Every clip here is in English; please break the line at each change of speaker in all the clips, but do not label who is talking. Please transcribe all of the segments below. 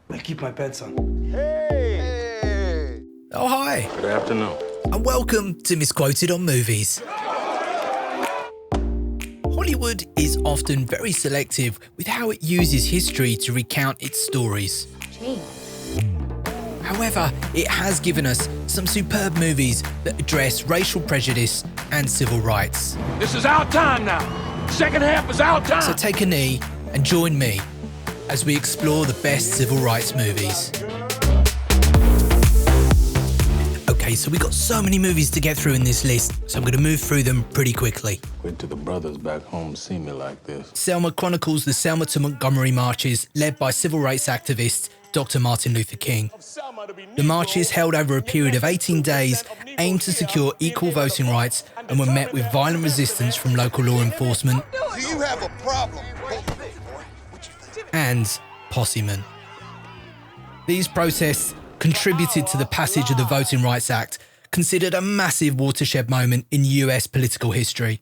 I keep my pets on.
Hey!
Oh, hi.
Good afternoon.
And welcome to Misquoted on Movies. Hollywood is often very selective with how it uses history to recount its stories. However, it has given us some superb movies that address racial prejudice and civil rights.
This is our time now. Second half is our time.
So take a knee and join me as we explore the best civil rights movies. Okay, so we got so many movies to get through in this list, so I'm going to move through them pretty quickly.
Wait till the brothers back home see me like this.
Selma chronicles the Selma to Montgomery marches led by civil rights activist Dr. Martin Luther King. The marches, held over a period of 18 days, aimed to secure equal voting rights and were met with violent resistance from local law enforcement.
Do you have a problem?
And possemen. These protests contributed to the passage of the Voting Rights Act, considered a massive watershed moment in US political history.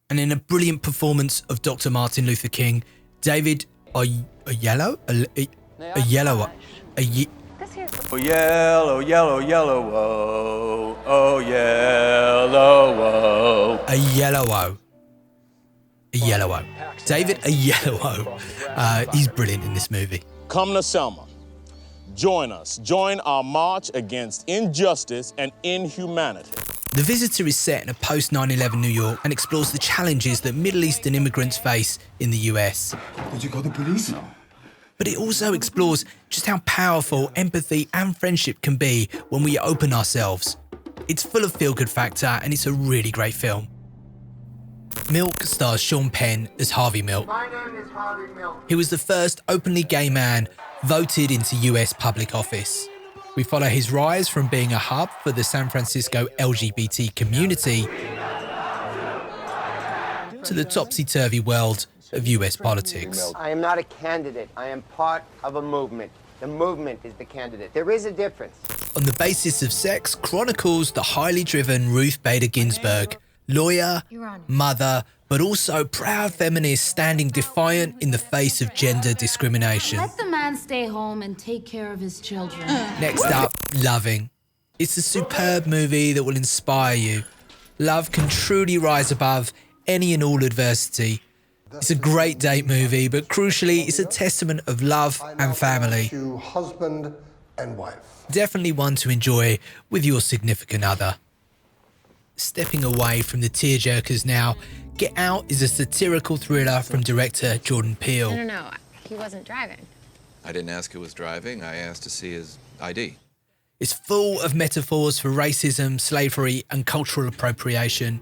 And in a brilliant performance of Dr. Martin Luther King, David
Oh yellow, yellow, whoa. Oh yellow, whoa.
David he's brilliant in this movie.
Come to Selma. Join us. Join our march against injustice and inhumanity.
The Visitor is set in a post-9/11 New York and explores the challenges that Middle Eastern immigrants face in the US.
Did you call the police? No.
But it also explores just how powerful empathy and friendship can be when we open ourselves. It's full of feel-good factor and it's a really great film. Milk stars Sean Penn as Harvey Milk.
My name is Harvey Milk.
He was the first openly gay man voted into US public office. We follow his rise from being a hub for the San Francisco LGBT community to the topsy-turvy world of US politics.
I am not a candidate. I am part of a movement. The movement is the candidate. There is a difference.
On the Basis of Sex chronicles the highly driven Ruth Bader Ginsburg, lawyer, mother, but also proud feminist standing defiant in the face of gender discrimination.
Let the man stay home and take care of his children.
Next up, Loving. It's a superb movie that will inspire you. Love can truly rise above any and all adversity. It's a great date movie, but crucially, it's a testament of love and family.
To husband and wife.
Definitely one to enjoy with your significant other. Stepping away from the tearjerkers now, Get Out is a satirical thriller from director Jordan Peele.
No, he wasn't driving.
I didn't ask who was driving, I asked to see his ID.
It's full of metaphors for racism, slavery, and cultural appropriation.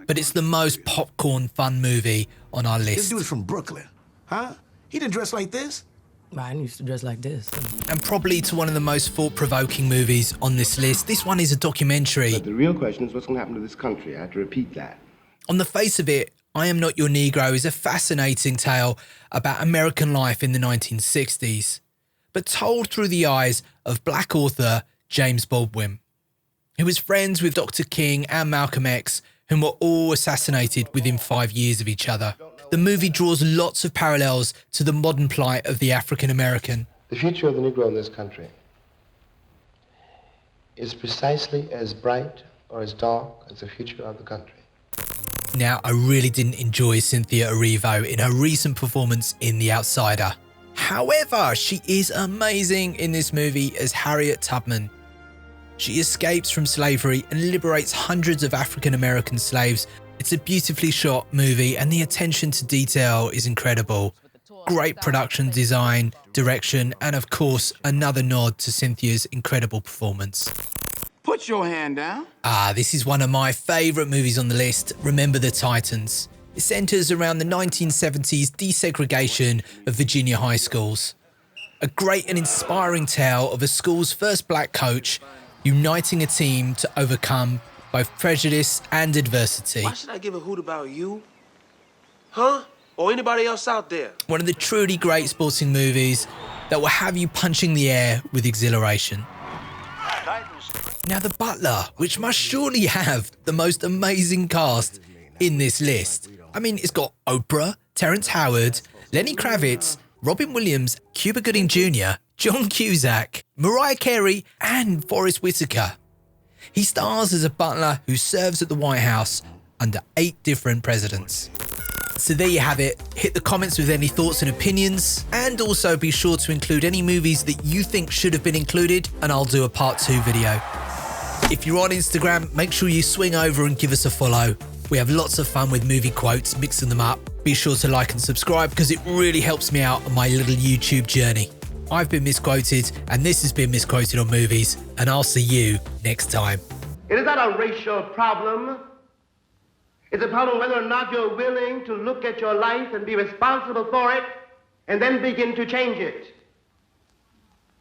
But it's the most popcorn fun movie on our list.
This dude's from Brooklyn, huh? He didn't dress like this.
Mine used to dress like this.
And probably to one of the most thought-provoking movies on this list. This one is a documentary.
But the real question is what's going to happen to this country. I have to repeat that.
On the face of it, I Am Not Your Negro is a fascinating tale about American life in the 1960s, but told through the eyes of black author James Baldwin, who was friends with Dr. King and Malcolm X, whom were all assassinated within 5 years of each other. The movie draws lots of parallels to the modern plight of the African American.
The future of the Negro in this country is precisely as bright or as dark as the future of the country.
Now, I really didn't enjoy Cynthia Erivo in her recent performance in The Outsider. However, she is amazing in this movie as Harriet Tubman. She escapes from slavery and liberates hundreds of African American slaves. It's a beautifully shot movie and the attention to detail is incredible. Great production design, direction, and of course, another nod to Cynthia's incredible performance.
Put your hand down.
This is one of my favourite movies on the list, Remember the Titans. It centres around the 1970s desegregation of Virginia high schools. A great and inspiring tale of a school's first black coach uniting a team to overcome both prejudice and adversity.
Why should I give a hoot about you? Huh? Or anybody else out there?
One of the truly great sporting movies that will have you punching the air with exhilaration. Now, The Butler, which must surely have the most amazing cast in this list. I mean, it's got Oprah, Terrence Howard, Lenny Kravitz, Robin Williams, Cuba Gooding Jr., John Cusack, Mariah Carey, and Forrest Whitaker. He stars as a butler who serves at the White House under 8 different presidents. So there you have it. Hit the comments with any thoughts and opinions, and also be sure to include any movies that you think should have been included, and I'll do a part 2 video. If you're on Instagram, make sure you swing over and give us a follow. We have lots of fun with movie quotes, mixing them up. Be sure to like and subscribe because it really helps me out on my little YouTube journey. I've been Misquoted, and this has been Misquoted on Movies, and I'll see you next time.
It is not a racial problem. It's a problem whether or not you're willing to look at your life and be responsible for it and then begin to change it.